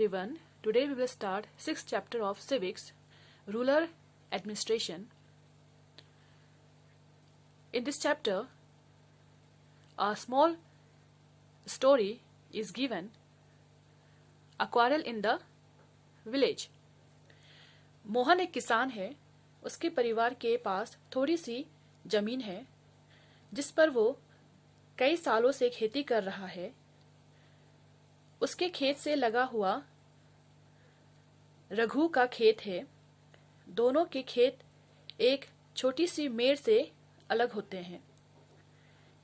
everyone. Today we will start 6th chapter of Civics, Rural Administration. In this chapter, a small story is given, A Quarrel in the Village. Mohan एक किसान है। उसके परिवार के पास थोड़ी सी जमीन है जिस पर वो कई सालों से खेती कर रहा है। उसके खेत से लगा हुआ रघु का खेत है। दोनों के खेत एक छोटी सी मेड़ से अलग होते हैं।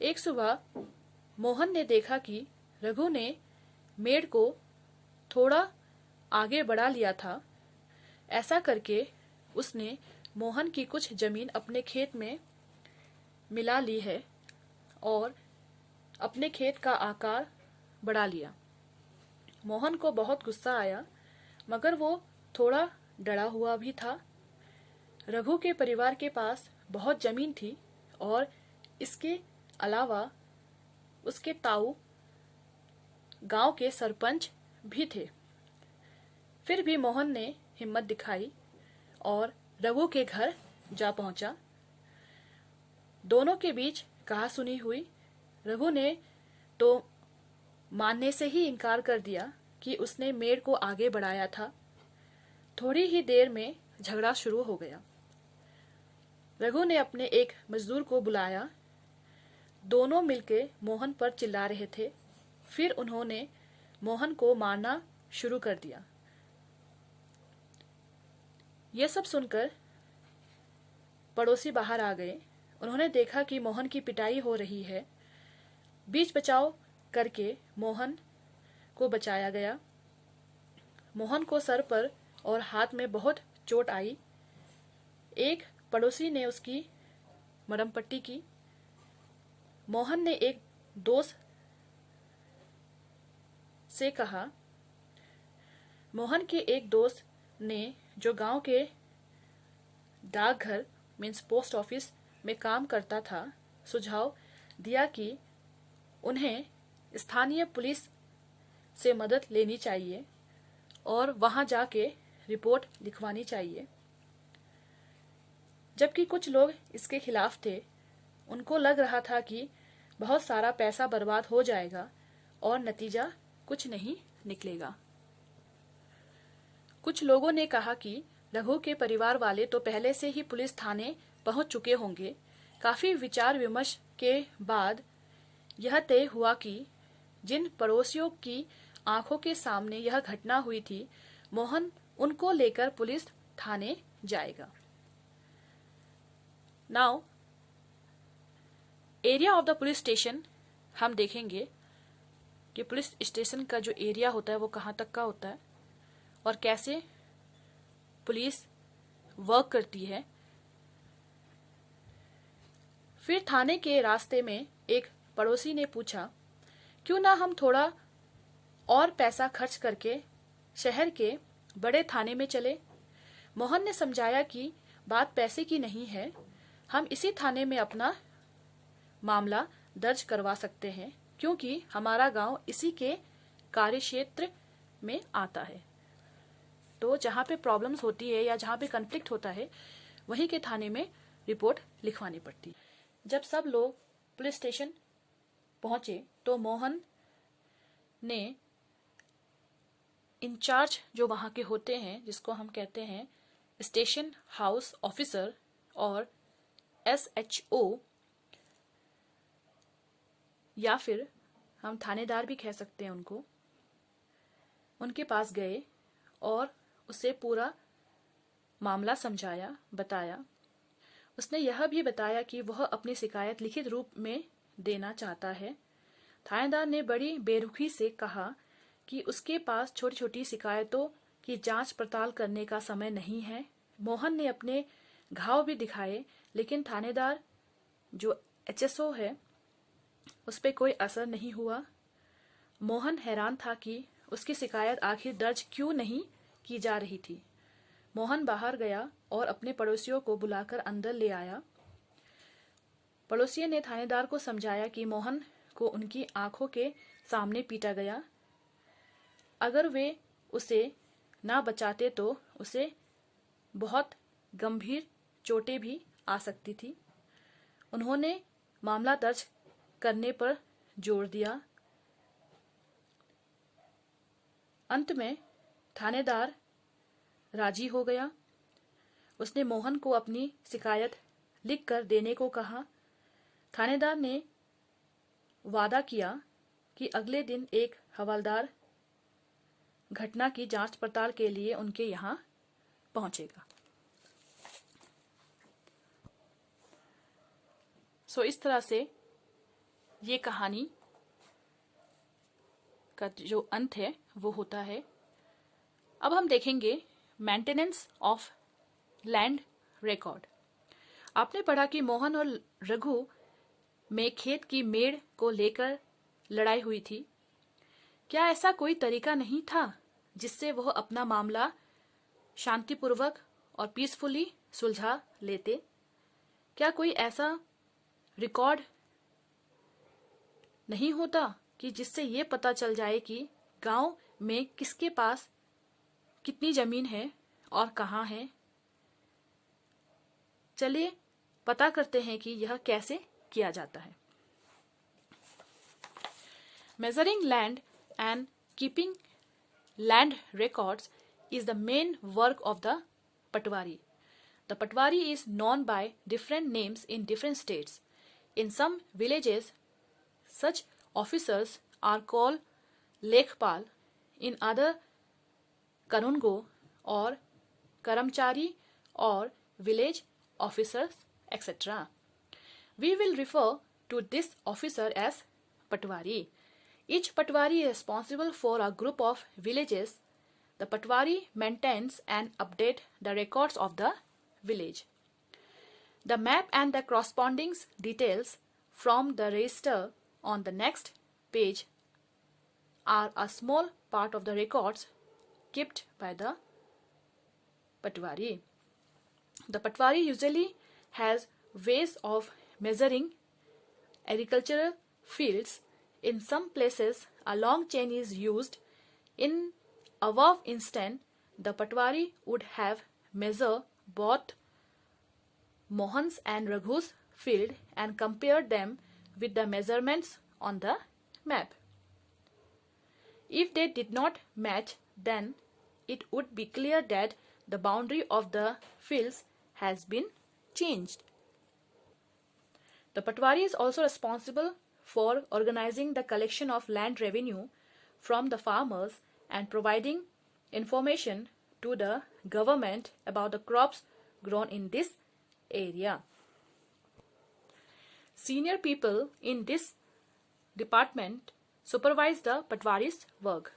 एक सुबह मोहन ने देखा कि रघु ने मेड़ को थोड़ा आगे बढ़ा लिया था। ऐसा करके उसने मोहन की कुछ जमीन अपने खेत में मिला ली है और अपने खेत का आकार बढ़ा लिया। मोहन को बहुत गुस्सा आया, मगर वो थोड़ा डरा हुआ भी था। रघु के परिवार के पास बहुत जमीन थी और इसके अलावा उसके ताऊ गांव के सरपंच भी थे। फिर भी मोहन ने हिम्मत दिखाई और रघु के घर जा पहुंचा। दोनों के बीच कहासुनी हुई। रघु ने तो मानने से ही इनकार कर दिया कि उसने मेड़ को आगे बढ़ाया था। थोड़ी ही देर में झगड़ा शुरू हो गया। रघु ने अपने एक मजदूर को बुलाया। दोनों मिलकर मोहन पर चिल्ला रहे थे। फिर उन्होंने मोहन को मारना शुरू कर दिया। यह सब सुनकर पड़ोसी बाहर आ गए। उन्होंने देखा कि मोहन की पिटाई हो रही है। बीच बचाव करके मोहन को बचाया गया। मोहन को सर पर और हाथ में बहुत चोट आई। एक पड़ोसी ने उसकी मरहम पट्टी की। मोहन ने एक दोस्त से कहा। मोहन के एक दोस्त ने, जो गांव के डाकघर मीन्स पोस्ट ऑफिस में काम करता था, सुझाव दिया कि उन्हें स्थानीय पुलिस से मदद लेनी चाहिए और वहां जाके रिपोर्ट लिखवानी चाहिए। जबकि कुछ लोग इसके खिलाफ थे। उनको लग रहा था कि बहुत सारा पैसा बर्बाद हो जाएगा और नतीजा कुछ नहीं निकलेगा। कुछ लोगों ने कहा कि रघु के परिवार वाले तो पहले से ही पुलिस थाने पहुंच चुके होंगे। काफी विचार विमर्श के बाद यह तय हुआ कि जिन पड़ोसियों की आंखों के सामने यह घटना हुई थी, मोहन उनको लेकर पुलिस थाने जाएगा। Now area of the police station हम देखेंगे कि पुलिस स्टेशन का जो एरिया होता है वो कहाँ तक का होता है और कैसे पुलिस वर्क करती है। फिर थाने के रास्ते में एक पड़ोसी ने पूछा, क्यों ना हम थोड़ा और पैसा खर्च करके शहर के बड़े थाने में चले। मोहन ने समझाया कि बात पैसे की नहीं है, हम इसी थाने में अपना मामला दर्ज करवा सकते हैं क्योंकि हमारा गांव इसी के कार्यक्षेत्र में आता है। तो जहाँ पे प्रॉब्लम्स होती है या जहाँ पे कन्फ्लिक्ट होता है वहीं के थाने में रिपोर्ट लिखवानी पड़ती है। जब सब लोग पुलिस स्टेशन पहुंचे तो मोहन ने इंचार्ज जो वहां के होते हैं, जिसको हम कहते हैं स्टेशन हाउस ऑफिसर और SHO या फिर हम थानेदार भी कह सकते हैं उनके पास गए और उसे पूरा मामला समझाया, बताया। उसने यह भी बताया कि वह अपनी शिकायत लिखित रूप में देना चाहता है। थानेदार ने बड़ी बेरुखी से कहा कि उसके पास छोटी छोटी शिकायतों की जांच पड़ताल करने का समय नहीं है। मोहन ने अपने घाव भी दिखाए, लेकिन थानेदार जो HSO है उस पर कोई असर नहीं हुआ। मोहन हैरान था कि उसकी शिकायत आखिर दर्ज क्यों नहीं की जा रही थी। मोहन बाहर गया और अपने पड़ोसियों को बुलाकर अंदर ले आया। पड़ोसियों ने थानेदार को समझाया कि मोहन को उनकी आंखों के सामने पीटा गया। अगर वे उसे ना बचाते तो उसे बहुत गंभीर चोटें भी आ सकती थी। उन्होंने मामला दर्ज करने पर जोर दिया। अंत में थानेदार राजी हो गया। उसने मोहन को अपनी शिकायत लिख कर देने को कहा। थानेदार ने वादा किया कि अगले दिन एक हवलदार घटना की जांच पड़ताल के लिए उनके यहाँ पहुंचेगा। इस तरह से ये कहानी का जो अंत है वो होता है। अब हम देखेंगे मेंटेनेंस ऑफ लैंड रिकॉर्ड। आपने पढ़ा कि मोहन और रघु में खेत की मेड़ को लेकर लड़ाई हुई थी। क्या ऐसा कोई तरीका नहीं था जिससे वह अपना मामला शांतिपूर्वक और पीसफुली सुलझा लेते? क्या कोई ऐसा रिकॉर्ड नहीं होता कि जिससे ये पता चल जाए कि गांव में किसके पास कितनी जमीन है और कहाँ है? चलिए पता करते हैं कि यह कैसे किया जाता है। Measuring land and keeping land records is the main work of the Patwari. The Patwari is known by different names in different states. In some villages, such officers are called Lekhpal, in other Kanungo or Karamchari or village officers, etc. We will refer to this officer as Patwari. Each Patwari is responsible for a group of villages. The Patwari maintains and updates the records of the village. The map and the corresponding details from the register on the next page are a small part of the records kept by the Patwari. The Patwari usually has ways of measuring agricultural fields. In some places, a long chain is used. In above instance, the Patwari would have measured both Mohan's and Raghu's field and compared them with the measurements on the map. If they did not match, then it would be clear that the boundary of the fields has been changed. The Patwari is also responsible for organizing the collection of land revenue from the farmers and providing information to the government about the crops grown in this area. Senior people in this department supervise the Patwari's work.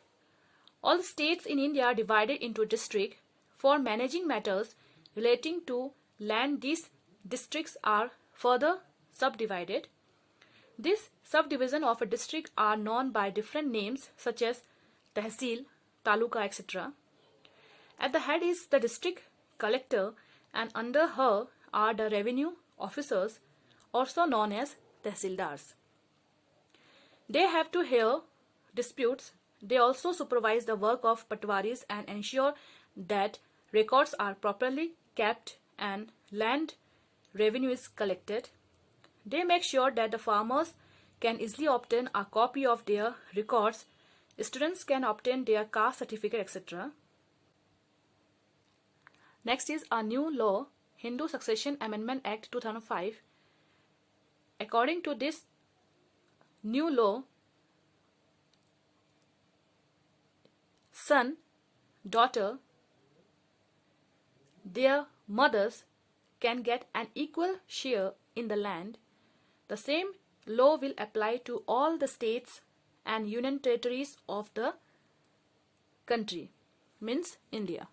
All states in India are divided into districts. For managing matters relating to land, these districts are further subdivided. This subdivision of a district are known by different names such as Tehsil, Taluka, etc. At the head is the district collector, and under her are the revenue officers, also known as Tehsildars. They have to hear disputes. They also supervise the work of Patwaris and ensure that records are properly kept and land revenue is collected. They make sure that the farmers can easily obtain a copy of their records. Students can obtain their caste certificate, etc. Next is a new law, Hindu Succession Amendment Act 2005. According to this new law, son, daughter, their mothers can get an equal share in the land. The same law will apply to all the states and union territories of the country, means India.